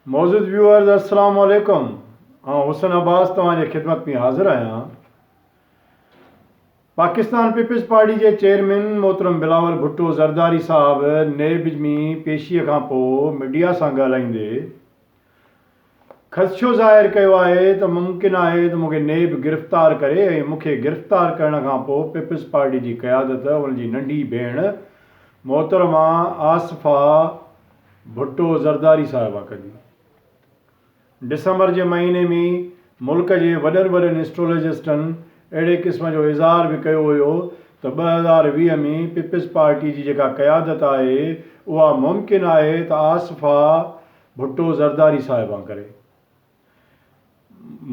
मौजूद व्यूअर्स अस्सलाम वालेकुम। हुसन अब्बास तव्हांजे ख़िदमत में हाज़िर आहियां। पाकिस्तान पीपल्स पार्टी के चेयरमैन मोहतरम बिलावल भुट्टो ज़रदारी साहब नेब में पेशीअ खां पोइ मीडिया सां ॻाल्हाईंदे ख़दशो ज़ाहिर कयो आहे त मुमकिन आहे त मूंखे नेब गिरफ़्तार करे ऐं मूंखे गिरफ़्तार करण खां पोइ पीपल्स पार्टी की क़यादत उनजी नंढी भेण मोहतरमा आसिफ़ा भुट्टो ज़रदारी साहिबा कंदी। दिसंबर के महीने में मुल्क के वॾनि एस्ट्रोलॉजिस्टनि अहिड़े क़िस्म जो इज़हार भी कयो हुयो त 2020 में पीपल्स पार्टी की जेका क़यादत आहे उहा मुमकिन आहे त आसिफ़ा भुट्टो ज़रदारी साहिबा करे।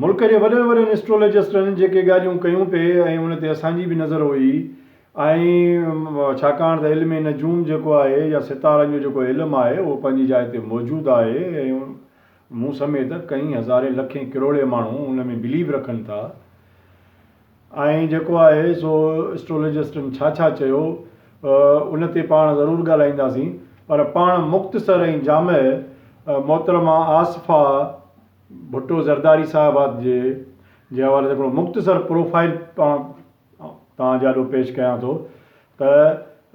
मुल्क के वॾनि एस्ट्रोलॉजिस्टनि जेके ॻाल्हियूं कयूं पे ऐं उन ते असांजी बि नज़र हुई ऐं छाकाणि त इल्म नजूम जेको आहे या सितारनि जो जेको इल्मु आहे उहो पंहिंजी जाइ ते मौजूदु आहे ऐं मूं समेत कई हज़ारे लखें करोड़े माण्हू उन में बिलीव रखनि था। ऐं जेको आहे सो एस्ट्रोलॉजिस्टनि छा चयो उन ते पाण ज़रूरु ॻाल्हाईंदासीं, पर पाण मुख़्तसर ऐं जामे मोहतरमा आसिफ़ा भुट्टो ज़रदारी साहिबा जे हवाले सां हिकिड़ो मुख़्तसर प्रोफाइल तव्हां ॾाढो पेश कयां थो त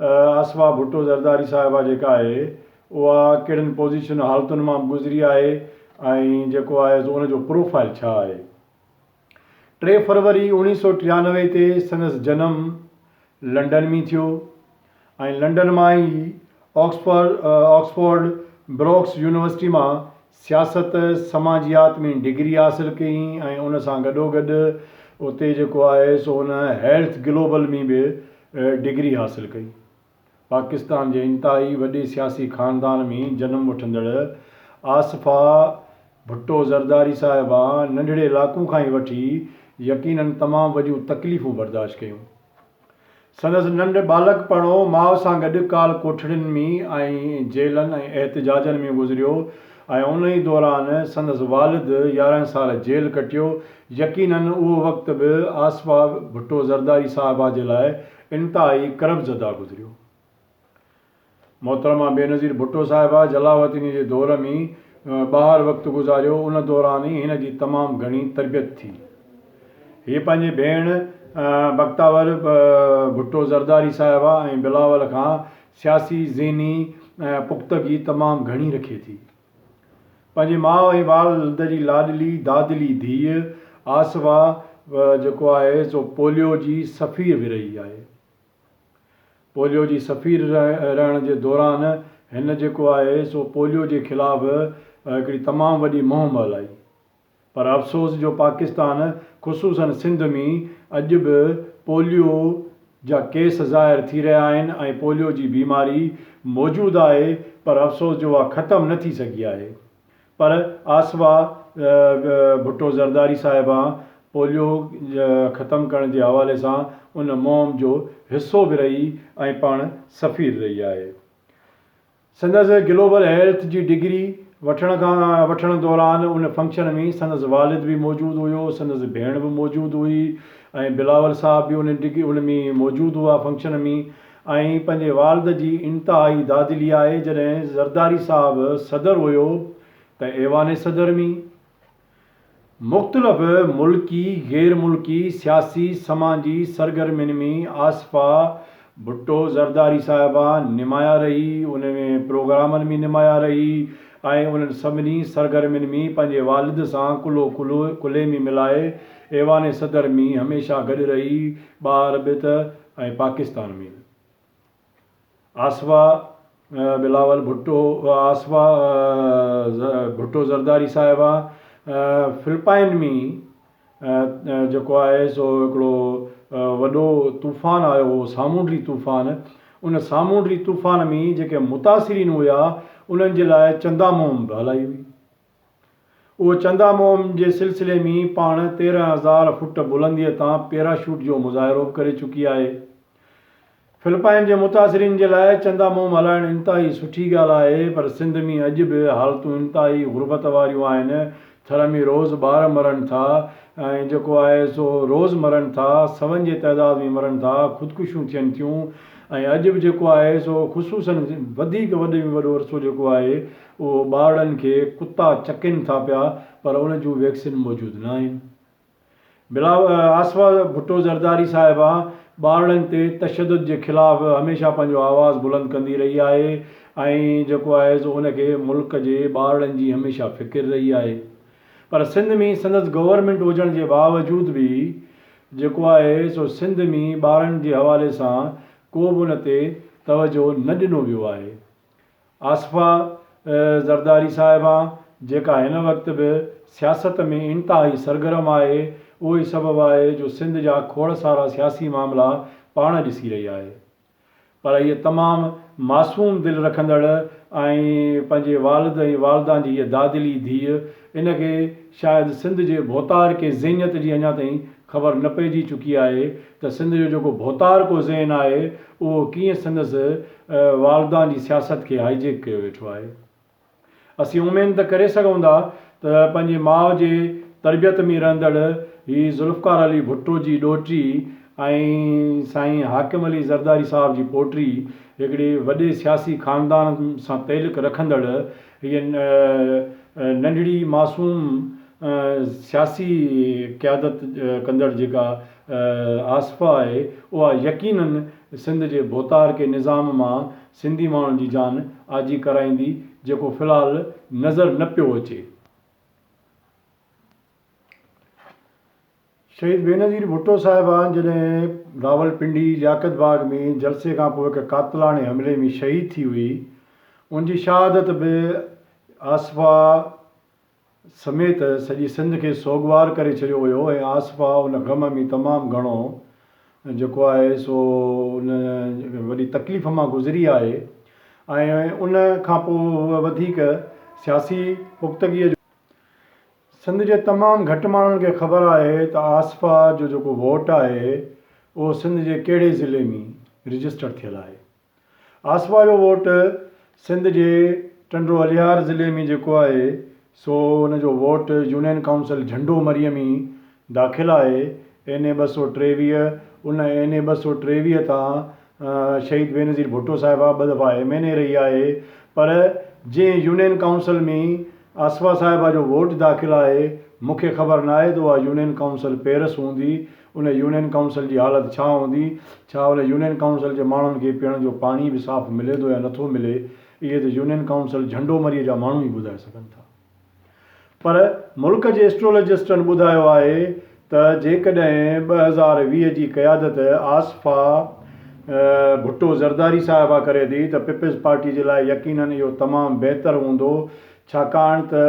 आसिफ़ा भुट्टो ज़रदारी साहिबा जेका आहे उहा कहिड़ियुनि पोज़ीशन हालतुनि मां गुज़री आहे ऐं जेको आहे सो उनजो प्रोफाइल छा आहे। 3 फरवरी 1993 ते संदसि जनम लंडन में थियो ऐं लंडन मां ई ऑक्सफोर्ड ब्रोक्स यूनिवर्सिटी मां सियासत समाजियात में डिग्री हासिल कई ऐं उन सां गॾोगॾु उते जेको आहे सो उन हेल्थ ग्लोबल में भी डिग्री हासिल कई। पाकिस्तान के इंतहाई वॾे सियासी ख़ानदान में जन्म वठंदड़ आसिफ़ा भुट्टो ज़रदारी साहिबा नंढड़े इलाक़ों खां ई वठी यकीनन तमामु वॾियूं तकलीफ़ूं बर्दाश्त कयूं। संदसि नंढ बालकपणो माउ सां गॾु काल कोठड़ियुनि में ऐं जेलनि ऐं एहतजाजनि में गुज़रियो ऐं उन ई दौरान संदसि वालिद 11 साल जेल कटियो। यकीनन उहो वक़्तु बि आसिफ़ा भुट्टो ज़रदारी साहिबा जे लाइ इंतहाई करबज़दा गुज़रियो। मोहतरमा बेनज़ीर भुट्टो साहिबा जलावतनी के दौर में ॿाहिरि वक़्तु गुज़ारियो। उन दौरान ई हिन जी तमामु घणी तरबियत थी। हीअ पंहिंजी भेण बख्तावर भुट्टो ज़रदारी साहिबा ऐं बिलावल खां सियासी ज़हनी पुख़्तगी तमामु घणी रखे थी। पंहिंजे माउ ऐं वालिद जी लाडली दादली धीउ आसिफ़ा जेको आहे सो पोलियो जी सफ़ीर बि रही आहे। पोलियो जी सफ़ीर रहण जे दौरान हिन जेको आहे सो पोलियो जे ख़िलाफ़ हिकिड़ी तमामु वॾी मुहिम हलाई, पर अफ़सोस जो पाकिस्तान ख़ुसूसन सिंध में अॼु बि पोलियो जा केस ज़ाहिर थी रहिया आहिनि ऐं पोलियो जी बीमारी मौजूदु आहे, पर अफ़सोस जो उहा ख़तमु न थी सघी आहे। पर आसिफ़ा भुट्टो ज़रदारी साहिबा पोलियो ख़तमु करण जे हवाले सां उन मुहिम जो हिसो बि रही ऐं पाण सफ़ीर रही आहे। संदसि ग्लोबल हेल्थ जी डिग्री वठण दौरान उन फंक्शन में संदसि वालिद भी मौजूदु हुयो, संदसि भेण भी मौजूदु हुई ऐं बिलावल साहब भी उन में मौजूदु हुआ फंक्शन में। ऐं पंहिंजे वालिद जी इंतहाई दादली आहे जॾहिं ज़रदारी साहब सदर हुयो त ऐवान सदर में मुख़्तलिफ़ मुल्की गैर मुल्की सियासी समाजी सरगर्मियुनि में आसिफ़ा भुट्टो ज़रदारी साहिबा निमाया रही, उन में प्रोग्रामनि में निमाया रही ऐं उन्हनि सभिनी सरगर्मियुनि में पंहिंजे वालिद सां कुले में मिलाए ऐवान सदर में हमेशह गॾु रही, ॿार बि त ऐं पाकिस्तान में। आसिफ़ा बिलावल आसिफ़ा भुट्टो ज़रदारी साहिबा फिलिपाइन में जेको आहे सो हिकिड़ो वॾो तूफ़ान आयो हो, सामूंडी तूफ़ान। उन सामूंडी तूफ़ान में जेके मुतासिरीन हुआ उन्हनि जे लाइ चंदा मुहिम बि हलाई हुई। उहो चंदा मुहिम जे सिलसिले में पाण 13,000 फुट बुलंदीअ तां पैराशूट जो मुज़ाहिरो करे चुकी आहे। फिलिपाइन जे मुतासिरीन जे लाइ चंदा मुहिम हलाइण इंतहाई सुठी ॻाल्हि आहे, पर सिंध में अॼु बि हालतूं इंतहाई गुरबत वारियूं आहिनि। थर में रोज़ ॿार मरनि था ऐं जेको आहे सो रोज़ मरनि था, सवनि जे तइदाद में मरनि था, ख़ुदकुशियूं थियनि थियूं ऐं अॼु बि जेको आहे सो ख़ुशूसन वधीक वॾे में वॾो अरसो जेको आहे उहो ॿारनि खे कुता चकनि था पिया, पर उन जूं वैक्सीन मौजूदु न आहिनि। आसफा भुट्टो ज़रदारी साहिबा ॿारनि ते तशदुद जे ख़िलाफ़ु हमेशह पंहिंजो आवाज़ु बुलंद कंदी रही आहे ऐं जेको आहे सो उनखे मुल्क जे ॿारनि जी हमेशह फ़िकिर रही आहे। पर सिंध में संदसि गवर्नमेंट हुजण जे बावजूदि बि जेको आहे सो सिंध में ॿारनि जे हवाले सां को बि उन ते तवजो न ॾिनो वियो आहे। आसफा ज़रदारी साहिबा जेका हिन वक़्तु बि सियासत में इंतिहाई सरगर्म आहे, उहो ई सबबु आहे जो सिंध जा खोड़ सारा सियासी मामला पाण ॾिसी रही आहे। पर इहे तमामु मासूम दिलि रखंदड़ ऐं पंहिंजे वालिद ऐं वालदा जी इहा दादिली धीउ, इनखे शायदि सिंध जे भोतार के ज़हनियत जी अञा ताईं ख़बर न पइजी चुकी आहे त सिंध जो जेको भोतार को ज़हन आहे उहो कीअं संदसि वालदा जी सियासत खे हाईजेक कयो वेठो आहे। असीं उमेद त करे सघूं था त पंहिंजे माउ जे तरबियत में रहंदड़ ही ज़ुल्फ़कार अली भुट्टो जी ॾोहिटी ऐं साईं हाकिम अली ज़रदारी साहिब जी पोटी हिकिड़े वॾे सियासी ख़ानदान सां तइल्लुक़ रखंदड़ हीअ नंढड़ी मासूम सियासी क़यादत कंदड़ जेका आसफा आहे, उहा यकीनन सिंध जे भोतार के निज़ाम मां सिंधी माण्हुनि जी जान आजी कराईंदी, जेको फ़िलहालु नज़र न पियो अचे। शहीद बेनज़ीर भुट्टो साहिबा जॾहिं रावलपिंडी लियाकत बाग में जलसे खां पोइ हिकु कातिलाणे हमले में शहीद थी हुई, उनजी शहादत बि आसफा समेत सॼी सिंध खे सोगवार करे छॾियो हुयो ऐं आसफा उन ग़म में तमामु घणो जेको आहे सो उन वॾी तकलीफ़ मां गुज़री आहे ऐं उन खां पोइ वधीक सियासी पुख़्तगीअ जो सिंध जे तमामु घटि माण्हुनि खे ख़बर आहे त आसफा जो जेको वोट आहे उहो सिंध जे कहिड़े ज़िले में रजिस्टर थियल आहे। आसफा जो वोट सिंध जे टंडो अलियार ज़िले में जेको आहे सो उनजो वोट यूनियन काउंसिल झंडो मरीअ में दाख़िल आहे। NA 223 उन NA 223 तां शहीद बेनज़ीर भुट्टो साहिबा 2 दफ़ा MNA रही आहे, पर जंहिं यूनियन काउंसिल में आसफा साहिबा जो वोट दाख़िल आहे मूंखे ख़बर न आहे त उहा यूनियन काउंसिल पेरिस हूंदी, उन यूनियन काउंसिल जी हालति छा हूंदी, छा उन यूनियन काउंसिल जे माण्हुनि खे पीअण जो पाणी बि साफ़ु मिले थो या नथो मिले, इहे त यूनियन काउंसिल झंडो मरीअ जा माण्हू ई ॿुधाए सघनि था। पर मुल्क जे एस्ट्रोलॉजिस्टनि ॿुधायो आहे त जेकॾहिं 2020 जी क़यादत आसफा भुट्टो ज़रदारी साहिबा करे थी त पीपल्स पार्टी जे लाइ यकीनन इहो तमामु बहितरु हूंदो, छाकाणि त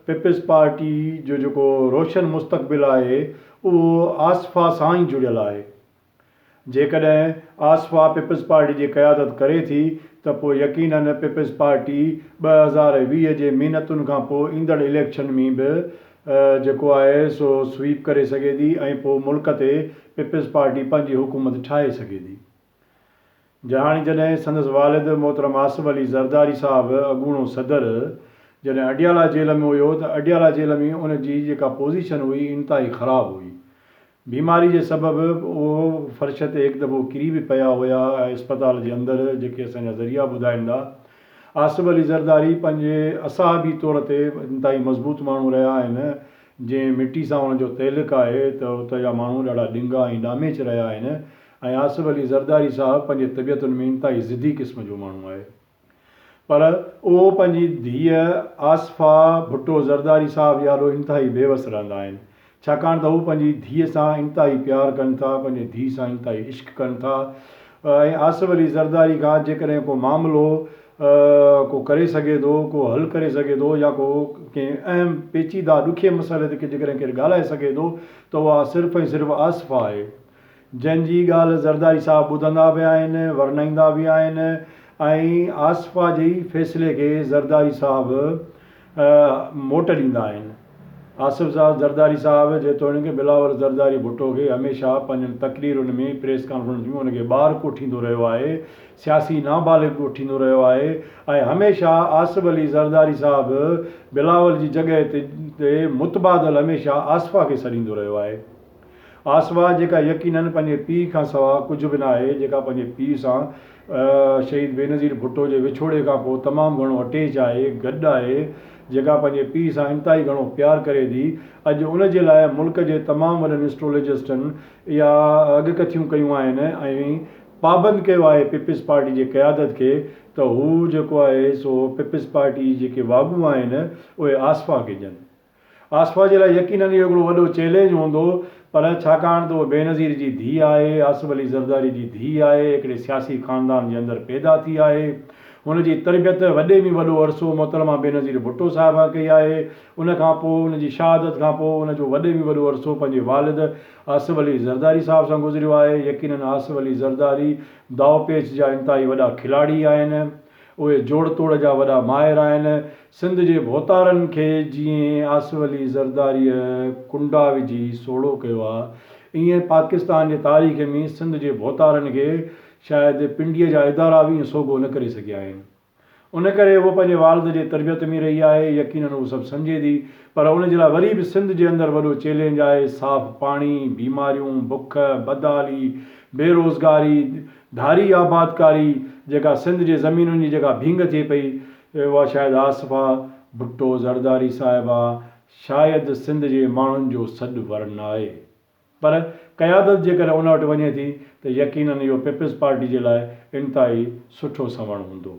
पीपल्स पार्टी जो जेको रोशन मुस्तक़बिल आहे उहो आसफा सां ई जुड़ियल आहे। जेकॾहिं आसफा पीपल्स पार्टी जी क़यादत करे थी त पोइ यकीनन पीपल्स पार्टी 2020 जे महिनतुनि खां पोइ ईंदड़ इलेक्शन में बि जेको आहे सो स्वीप करे सघे थी ऐं पोइ मुल्क ते पीपल्स पार्टी पंहिंजी हुकूमत ठाहे सघे थी। जॾहिं संदसि वालिद मोहतरम आसिफ अली ज़रदारी साहिबु अॻूणो सदर जॾहिं अडियाला जेल में हुयो त अडियाला जेल में उनजी जेका पोज़ीशन हुई इंतिहाई ख़राबु हुई। बीमारी जे सबबु उहो फ़र्श ते हिकु दफ़ो किरी बि पिया हुया अस्पताल जे अंदरि, जेके असांजा ज़रिया ॿुधाइनि था। आसिफ अली ज़रदारी पंहिंजे असाबी तौर ते इंतिहाई मज़बूत माण्हू रहिया आहिनि, जंहिं मिटी सां उनजो तइल्लुक़ु आहे त उते जा माण्हू ॾाढा ॾिंगा ऐं डामेच रहिया आहिनि ऐं आसिफ अली ज़रदारी साहिबु पंहिंजे तबियतुनि में इंतिहाई ज़िदी क़िस्म जो माण्हू आहे। पर उहो पंहिंजी धीअ आसफा भुट्टो ज़रदारी साहिबु यारो इंतिहाई बेवस रहंदा आहिनि, छाकाणि त हू पंहिंजी धीअ सां इंतिहाई प्यारु कनि था, पंहिंजे धीअ सां इंतिहाई इश्क़ कनि था ऐं आसिफ अली ज़रदारी खां जेकॾहिं को मामिलो को करे सघे थो, को हल करे सघे थो या को कंहिं अहम पेचीदा ॾुखे मसइले ते जेकॾहिं केरु ॻाल्हाए सघे थो त उहा सिर्फ़ु ऐं सिर्फ़ु आसफा आहे, जंहिंजी ॻाल्हि ज़रदारी साहिबु ॿुधंदा बि आहिनि, वर्णाईंदा बि आहिनि ऐं आसफा जे ई फ़ैसिले खे ज़रदारी साहिबु मोट ॾींदा आहिनि। आसिफ साहिबु ज़रदारी साहिबु जेतोणीकि बिलावल ज़रदारी भुट्टो खे हमेशह पंहिंजनि तक़रीरुनि में प्रेस कॉन्फ्रेंस में उनखे ॿार कोठींदो रहियो आहे, सियासी नाबालिग कोठींदो रहियो आहे ऐं हमेशह आसिफ अली ज़रदारी साहिबु बिलावल जी जॻह ते मुतबादल हमेशह आसफा खे सॾींदो रहियो आहे। आसवा जेका यकीनन पंहिंजे पीउ खां सवाइ कुझु बि न आहे, जेका पंहिंजे पीउ सां शहीद बेनज़ीर भुट्टो जे विछोड़े खां पोइ तमामु घणो अटैच आहे, गॾु आहे, जेका पंहिंजे पीउ सां इंतिहाई घणो प्यारु करे थी। अॼु उन जे लाइ मुल्क जे तमामु वॾनि एस्ट्रोलॉजिस्टनि इहा अॻकथियूं कयूं आहिनि ऐं पाबंद कयो आहे पीपल्स पार्टी जे क़यादत खे त हू जेको आहे सो पीपल्स पार्टी जेके वागू आहिनि उहे आसफा खे ॾियनि। आसफा जे लाइ यकीनन इहो हिकिड़ो वॾो चैलेंज हूंदो, पर छाकाणि त उहो बेनज़ीर जी धीउ आहे, आसिफ अली ज़रदारी जी धीउ आहे, हिकिड़े सियासी ख़ानदान जे अंदरि पैदा थी आहे। हुनजी तरबियत वॾे में वॾो अरसो मोहतरमा बेनज़ीर भुट्टो साहिबा कई आहे। उनखां पोइ उनजी शहादत खां पोइ उनजो वॾे में वॾो अरसो पंहिंजे वालिद आसिफ अली ज़रदारी साहिब सां गुज़रियो आहे। यकीनन आसिफ अली ज़रदारी दाव पेच जा इंतिहाई वॾा खिलाड़ी आहिनि, उहे जोड़ तोड़ जा वॾा माहिर आहिनि। सिंध जे भोतारनि खे जीअं आसिफ अली ज़रदारीअ कुंडा विझी सोढ़ो कयो आहे, ईअं पाकिस्तान जे तारीख़ में सिंध जे भोतारनि खे शायदि पिंडीअ जा इदारा बि सोघो न करे सघिया आहिनि। उन करे उहो पंहिंजे वालिद जे तरबियत में रही आहे, यकीनन उहो सभु सम्झे थी, पर उन जे लाइ वरी बि सिंध जे अंदरि वॾो चैलेंज आहे। साफ़ पाणी, बीमारियूं, बुख, बदहाली, बेरोज़गारी, धारी आबादकारी, जेका सिंध जे ज़मीनुनि जी जेका भींग थिए पई, उहा शायदि आसिफा भुट्टो ज़रदारी साहिबा शायदि सिंध जे माण्हुनि जो सॾु वरन आहे। पर क़यादत जेकॾहिं उन वटि वञे थी त यकीनन इहो पीपल्स पार्टी जे लाइ इंतिहाई सुठो सवण हूंदो।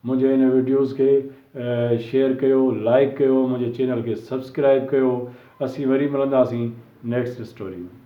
मुंहिंजे हिन वीडियोज़ खे शेयर कयो, लाइक कयो, मुंहिंजे चैनल खे सब्सक्राइब कयो। असीं वरी मिलंदासीं नेक्स्ट स्टोरी में।